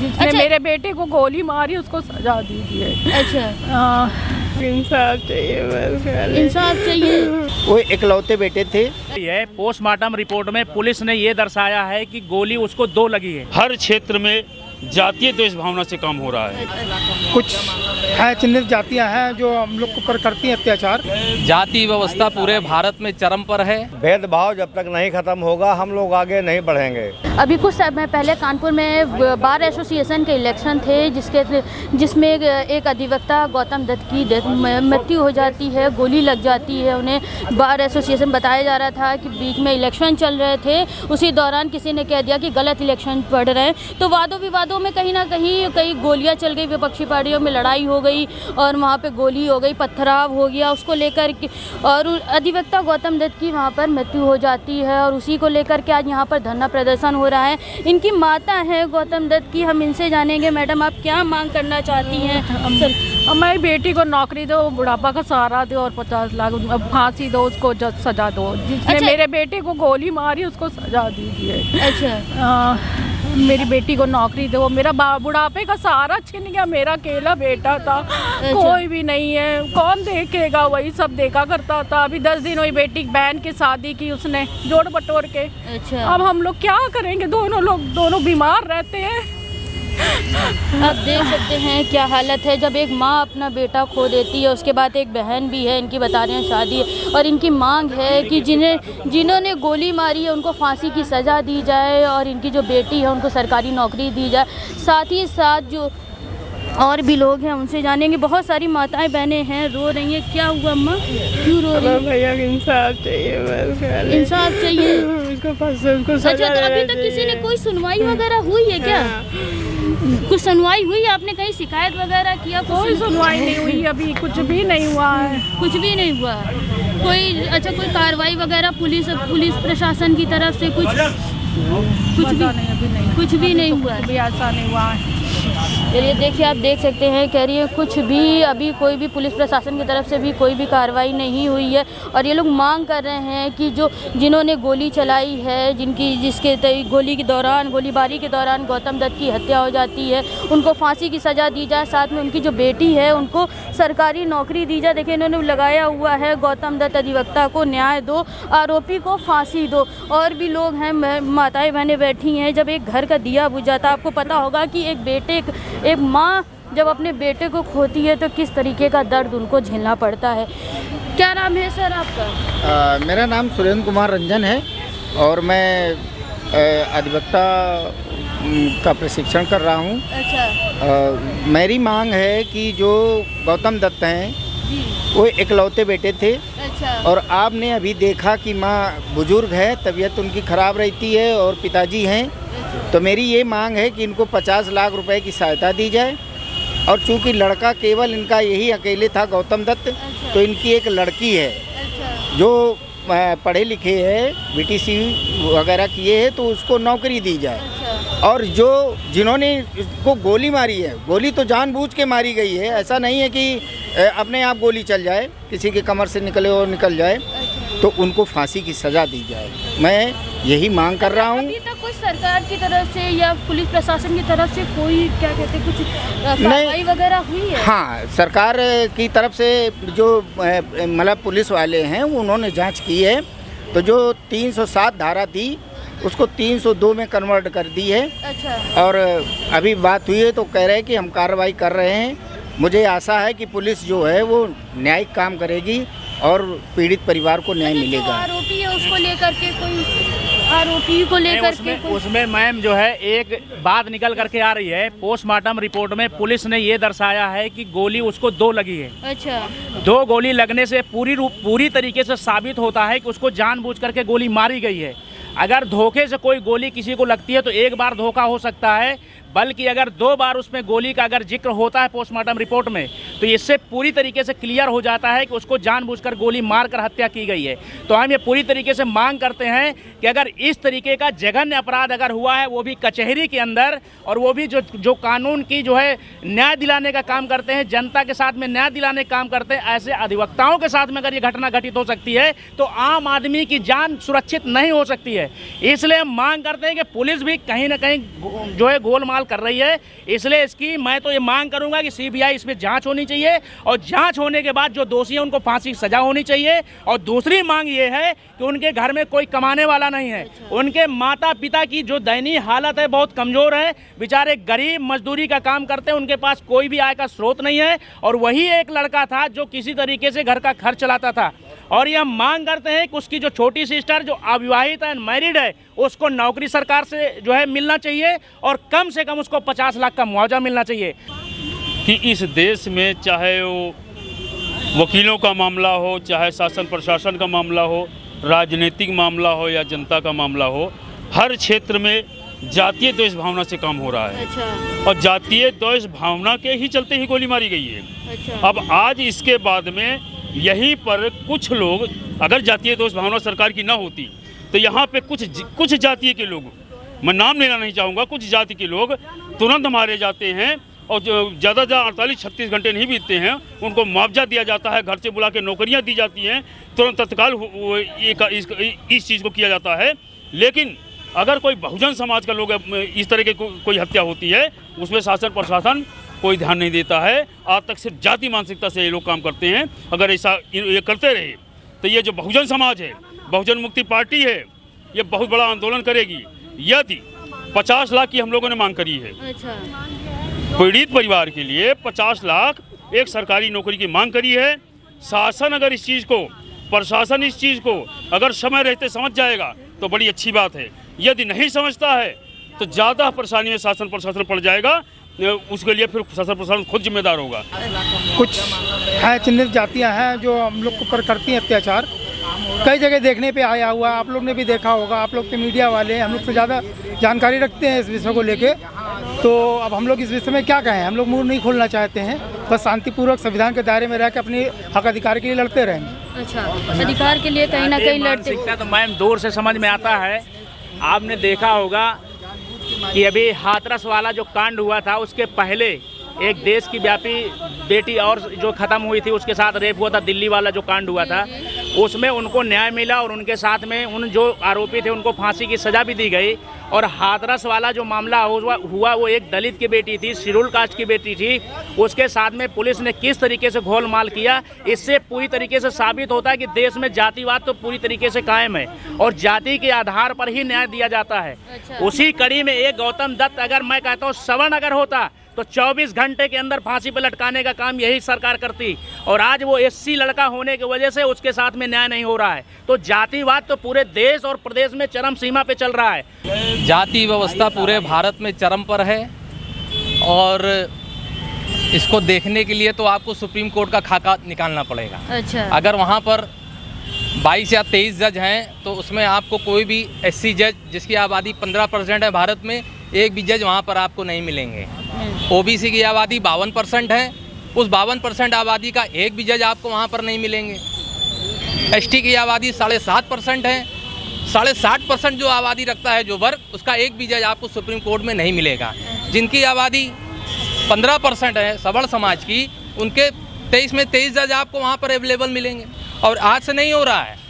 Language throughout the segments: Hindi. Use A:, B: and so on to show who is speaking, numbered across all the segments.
A: जिसने मेरे बेटे को गोली मारी उसको सजा दीजिए।
B: अच्छा,
C: इंसाफ चाहिए बस।
B: इंसाफ चाहिए।
D: वो इकलौते बेटे थे।
E: ये पोस्टमार्टम रिपोर्ट में पुलिस ने ये दर्शाया है कि गोली उसको 2 लगी है।
F: हर क्षेत्र में जातीय द्वेष भावना से काम हो रहा है।
G: कुछ है चिन्हित जातियां हैं जो हम लोग पर करती हैं अत्याचार।
H: जाति व्यवस्था पूरे भारत में चरम पर है।
D: भेदभाव जब तक नहीं खत्म होगा हम लोग आगे नहीं बढ़ेंगे।
B: अभी कुछ समय पहले कानपुर में बार एसोसिएशन के इलेक्शन थे जिसमें एक अधिवक्ता गौतम दत्त की मृत्यु हो जाती है, गोली लग जाती है उन्हें। बार एसोसिएशन बताया जा रहा था कि बीच में इलेक्शन चल रहे थे, उसी दौरान किसी ने कह दिया कि गलत इलेक्शन पढ़ रहे हैं, तो वादों विवादों में कहीं ना कहीं कई गोलियां चल गई, विपक्षी पार्टियों में लड़ाई हो गई और वहाँ पे गोली हो गई, पथराव हो गया उसको लेकर के, और अधिवक्ता गौतम दत्त की वहाँ पर मृत्यु हो जाती है। और उसी को लेकर के आज यहाँ पर धरना प्रदर्शन हो रहा है। इनकी माता है गौतम दत्त की, हम इनसे जानेंगे। मैडम, आप क्या मांग करना चाहती हैं?
A: हमारी बेटी को नौकरी दो, बुढ़ापा का सहारा दो और 50 लाख फांसी दो, उसको सजा दो। जिसने मेरे बेटे को गोली मारी उसको सजा दीजिए।
B: अच्छा,
A: मेरी बेटी को नौकरी दो। मेरा बुढ़ापे का सहारा छिन गया, मेरा अकेला बेटा था, कोई भी नहीं है, कौन देखेगा? वही सब देखा करता था। अभी 10 दिन हुई बेटी बहन की शादी की उसने जोड़ बटोर के।
B: अच्छा,
A: अब हम लोग क्या करेंगे? दोनों बीमार रहते हैं।
B: आप देख सकते हैं क्या हालत है जब एक माँ अपना बेटा खो देती है, उसके बाद एक बहन भी है, इनकी बता रहे हैं शादी है, और इनकी मांग है कि जिन्होंने गोली मारी है उनको फांसी की सज़ा दी जाए और इनकी जो बेटी है उनको सरकारी नौकरी दी जाए। साथ ही साथ जो और भी लोग हैं उनसे जानेंगे। बहुत सारी माताएं बहनें हैं, रो रही हैं। क्या हुआ अम्मा, क्यों रो रही हैं?
C: भैया इंसाफ चाहिए बस।
B: इंसाफ चाहिए।
C: उसको सजा।
B: अच्छा, तो अभी तक किसी ने कोई सुनवाई वगैरह हुई है क्या? कुछ सुनवाई हुई? आपने कहीं शिकायत वगैरह किया?
A: कोई सुनवाई नहीं हुई, अभी कुछ भी नहीं हुआ है।
B: कुछ भी नहीं हुआ कोई? अच्छा, कोई कार्रवाई वगैरह पुलिस प्रशासन की तरफ से कुछ भी
A: नहीं, अभी नहीं,
B: कुछ भी नहीं हुआ?
A: भी ऐसा नहीं हुआ है।
B: चलिए देखिए, आप देख सकते हैं, कह रही है कुछ भी अभी कोई भी पुलिस प्रशासन की तरफ से भी कोई भी कार्रवाई नहीं हुई है। और ये लोग मांग कर रहे हैं कि जिन्होंने गोली चलाई है, जिसके गोलीबारी के दौरान गौतम दत्त की हत्या हो जाती है, उनको फांसी की सज़ा दी जाए। साथ में उनकी जो बेटी है उनको सरकारी नौकरी दी जाए। देखिए, इन्होंने लगाया हुआ है गौतम दत्त अधिवक्ता को न्याय दो, आरोपी को फांसी दो। और भी लोग हैं, माताएं बहनें बैठी हैं। जब एक घर का दिया बुझ जाता, आपको पता होगा कि एक माँ जब अपने बेटे को खोती है तो किस तरीके का दर्द उनको झेलना पड़ता है। क्या नाम है सर आपका?
D: मेरा नाम सुरेंद्र कुमार रंजन है और मैं अधिवक्ता का प्रशिक्षण कर रहा हूँ।
B: अच्छा,
D: मेरी मांग है कि जो गौतम दत्त हैं वो इकलौते बेटे थे।
B: अच्छा,
D: और आपने अभी देखा कि माँ बुजुर्ग है, तबीयत उनकी ख़राब रहती है और पिताजी हैं। तो मेरी ये मांग है कि इनको 50 लाख रुपए की सहायता दी जाए। और चूँकि लड़का केवल इनका यही अकेले था गौतम दत्त, तो इनकी एक लड़की है जो पढ़े लिखे है, बीटीसी वगैरह किए हैं, तो उसको नौकरी दी जाए। और जिन्होंने इसको गोली मारी है, गोली तो जानबूझ के मारी गई है, ऐसा नहीं है कि अपने आप गोली चल जाए, किसी के कमर से निकले और निकल जाए, तो उनको फांसी की सज़ा दी जाए। मैं यही मांग कर रहा हूँ।
B: अभी तक कुछ सरकार की तरफ से या पुलिस प्रशासन की तरफ से कोई क्या कहते हैं कुछ कार्रवाई वगैरह हुई है?
D: हाँ, सरकार की तरफ से जो मतलब पुलिस वाले हैं उन्होंने जांच की है, तो जो 307 धारा थी उसको 302 में कन्वर्ट कर दी है।
B: अच्छा,
D: और अभी बात हुई है तो कह रहे हैं कि हम कार्रवाई कर रहे हैं। मुझे आशा है कि पुलिस जो है वो न्यायिक काम करेगी और पीड़ित परिवार को न्याय मिलेगा।
B: आरोपी है उसको लेकर के कोई आरोपी को लेकर के
E: उसमें मैम जो है एक बात निकल करके आ रही है, पोस्टमार्टम रिपोर्ट में पुलिस ने ये दर्शाया है कि गोली उसको 2 लगी है।
B: अच्छा,
E: 2 गोली लगने से पूरी तरीके से साबित होता है कि उसको जानबूझ करके गोली मारी गई है। अगर धोखे से कोई गोली किसी को लगती है तो एक बार धोखा हो सकता है, बल्कि अगर 2 बार उसमें गोली का अगर जिक्र होता है पोस्टमार्टम रिपोर्ट में, तो इससे पूरी तरीके से क्लियर हो जाता है कि उसको जानबूझकर गोली मारकर हत्या की गई है। तो हम ये पूरी तरीके से मांग करते हैं कि अगर इस तरीके का जघन्य अपराध अगर हुआ है, वो भी कचहरी के अंदर, और वो भी जो कानून की जो है न्याय दिलाने का काम करते हैं, जनता के साथ में न्याय दिलाने का काम करते हैं, ऐसे अधिवक्ताओं के साथ में अगर ये घटना घटित हो सकती है तो आम आदमी की जान सुरक्षित नहीं हो सकती है। इसलिए हम मांग करते हैं कि पुलिस भी कहीं ना कहीं जो है गोलमाल इस्तेमाल कर रही है। इसलिए इसकी मैं तो ये मांग करूंगा कि सीबीआई इसमें जांच होनी चाहिए और जांच होने के बाद जो दोषी हैं उनको फांसी की सजा होनी चाहिए। और दूसरी मांग ये है कि उनके घर में कोई कमाने वाला नहीं है, उनके माता पिता की जो दयनीय हालत है, बहुत कमज़ोर है, बेचारे गरीब मजदूरी का काम करते हैं, उनके पास कोई भी आय का स्रोत नहीं है और वही एक लड़का था जो किसी तरीके से घर का खर्च चलाता था। और ये हम मांग करते हैं कि उसकी जो छोटी सिस्टर जो अविवाहित है, मैरिड है, उसको नौकरी सरकार से जो है मिलना चाहिए और कम से कम उसको 50 लाख का मुआवजा मिलना चाहिए।
F: कि इस देश में चाहे वो वकीलों का मामला हो, चाहे शासन प्रशासन का मामला हो, राजनीतिक मामला हो या जनता का मामला हो, हर क्षेत्र में जातीय द्वेष भावना से काम हो रहा है।
B: अच्छा।
F: और जातीय द्वेष भावना के ही चलते ही गोली मारी गई है।
B: अच्छा।
F: अब आज इसके बाद में यहीं पर कुछ लोग, अगर जातीय द्वेष भावना सरकार की ना होती तो यहाँ पे कुछ जातीय के लोग, मैं नाम लेना नहीं चाहूँगा, कुछ जाति के लोग तुरंत मारे जाते हैं और जो ज़्यादा 48-36 घंटे नहीं बीतते हैं उनको मुआवजा दिया जाता है, घर से बुला के नौकरियाँ दी जाती हैं, तुरंत तत्काल इस चीज़ को किया जाता है। लेकिन अगर कोई बहुजन समाज का लोग इस तरह के कोई हत्या होती है, उसमें शासन प्रशासन कोई ध्यान नहीं देता है। आज तक सिर्फ जाति मानसिकता से ये लोग काम करते हैं। अगर ऐसा ये करते रहे तो ये जो बहुजन समाज है, बहुजन मुक्ति पार्टी है, ये बहुत बड़ा आंदोलन करेगी। यदि 50 लाख की हम लोगों ने मांग करी है।
B: अच्छा।
F: पीड़ित परिवार के लिए 50 लाख एक सरकारी नौकरी की मांग करी है। शासन अगर इस चीज़ को, प्रशासन इस चीज़ को अगर समय रहते समझ जाएगा तो बड़ी अच्छी बात है। यदि नहीं समझता है तो ज़्यादा परेशानी में शासन प्रशासन पड़ जाएगा, उसके लिए फिर शासन प्रशासन खुद जिम्मेदार होगा।
G: कुछ है चिन्हित जातियां हैं जो हम लोग के ऊपर करती हैं अत्याचार, कई जगह देखने पे आया हुआ, आप लोग ने भी देखा होगा। आप लोग के मीडिया वाले हम लोग से ज़्यादा जानकारी रखते हैं इस विषय को लेके, तो अब हम लोग इस विषय में क्या कहें। हम लोग मुंह नहीं खोलना चाहते हैं, बस शांतिपूर्वक संविधान के दायरे में रह के अपने हक अधिकार के लिए लड़ते रहेंगे।
B: अच्छा, अधिकार के लिए कहीं ना कहीं लड़ते।
E: तो मैम दूर से समझ में आता है। आपने देखा होगा कि अभी हाथरस वाला जो कांड हुआ था, उसके पहले एक देश की व्यापी बेटी और जो ख़त्म हुई थी, उसके साथ रेप हुआ था, दिल्ली वाला जो कांड हुआ था, उसमें उनको न्याय मिला और उनके साथ में उन जो आरोपी थे उनको फांसी की सज़ा भी दी गई। और हाथरस वाला जो मामला हुआ वो एक दलित की बेटी थी, शेड्यूल कास्ट की बेटी थी, उसके साथ में पुलिस ने किस तरीके से घोलमाल किया। इससे पूरी तरीके से साबित होता है कि देश में जातिवाद तो पूरी तरीके से कायम है और जाति के आधार पर ही न्याय दिया जाता है। उसी कड़ी में एक गौतम दत्त, अगर मैं कहता हूँ सवर्ण अगर होता तो 24 घंटे के अंदर फांसी पर लटकाने का काम यही सरकार करती, और आज वो SC लड़का होने की वजह से उसके साथ में न्याय नहीं हो रहा है। तो जातिवाद तो पूरे देश और प्रदेश में चरम सीमा पे चल रहा है।
H: जाति व्यवस्था पूरे भारत में चरम पर है और इसको देखने के लिए तो आपको सुप्रीम कोर्ट का खाका निकालना पड़ेगा।
B: अच्छा।
H: अगर वहाँ पर 22 या 23 जज हैं तो उसमें आपको कोई भी SC जज, जिसकी आबादी 15% है भारत में, एक भी जज वहाँ पर आपको नहीं मिलेंगे। OBC की आबादी 52% है, उस 52% आबादी का एक भी जज आपको वहाँ पर नहीं मिलेंगे। ST की आबादी 7.5% है, 60.5% जो आबादी रखता है जो वर्ग, उसका एक भी जज आपको सुप्रीम कोर्ट में नहीं मिलेगा। जिनकी आबादी 15% है सवर्ण समाज की, उनके 23 में 23 जज आपको वहाँ पर अवेलेबल मिलेंगे। और आज से नहीं हो रहा है,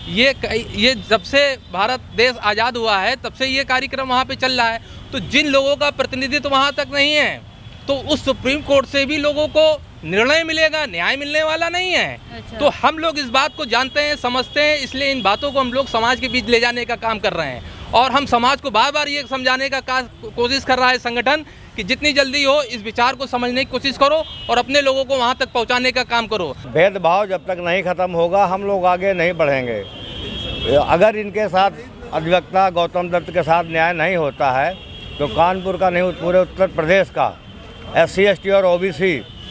H: ये जब से भारत देश आज़ाद हुआ है तब से ये कार्यक्रम वहाँ पे चल रहा है। तो जिन लोगों का प्रतिनिधित्व वहाँ तक नहीं है, तो उस सुप्रीम कोर्ट से भी लोगों को निर्णय मिलेगा, न्याय मिलने वाला नहीं है।
B: अच्छा।
H: तो हम लोग इस बात को जानते हैं, समझते हैं, इसलिए इन बातों को हम लोग समाज के बीच ले जाने का काम कर रहे हैं। और हम समाज को बार बार ये समझाने का कोशिश कर रहा है संगठन कि जितनी जल्दी हो इस विचार को समझने की कोशिश करो और अपने लोगों को वहाँ तक पहुँचाने का काम करो।
I: भेदभाव जब तक नहीं ख़त्म होगा हम लोग आगे नहीं बढ़ेंगे। अगर इनके साथ अधिवक्ता गौतम दत्त के साथ न्याय नहीं होता है तो कानपुर का नहीं, पूरे उत्तर प्रदेश का SC ST और OBC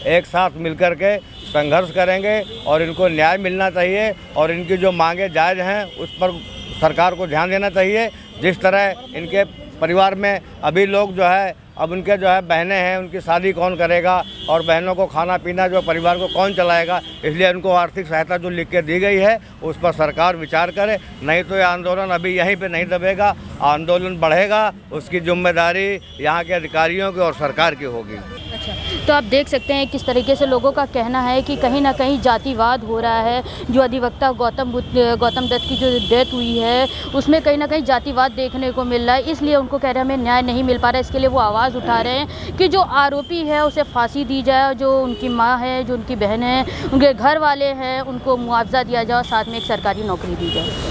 I: एक साथ मिलकर के संघर्ष करेंगे और इनको न्याय मिलना चाहिए और इनकी जो मांगे जायज़ हैं उस पर सरकार को ध्यान देना चाहिए। जिस तरह इनके परिवार में अभी लोग जो है, अब उनके जो है बहनें हैं, उनकी शादी कौन करेगा और बहनों को खाना पीना जो परिवार को कौन चलाएगा, इसलिए उनको आर्थिक सहायता जो लिख के दी गई है उस पर सरकार विचार करे। नहीं तो ये आंदोलन अभी यहीं पे नहीं दबेगा, आंदोलन बढ़ेगा। उसकी जिम्मेदारी यहाँ के अधिकारियों की और सरकार की होगी।
B: अच्छा, तो आप देख सकते हैं किस तरीके से लोगों का कहना है कि कहीं ना कहीं जातिवाद हो रहा है। जो अधिवक्ता गौतम दत्त की जो डेथ हुई है उसमें कहीं ना कहीं जातिवाद देखने को मिल रहा है, इसलिए उनको कह रहे हैं हमें न्याय नहीं मिल पा रहा है। इसके लिए वो आवाज़ उठा रहे हैं कि जो आरोपी है उसे फांसी दी जाए, जो उनकी माँ है, जो उनकी बहन है, उनके घर वाले हैं, उनको मुआवजा दिया जाए, साथ में एक सरकारी नौकरी दी जाए।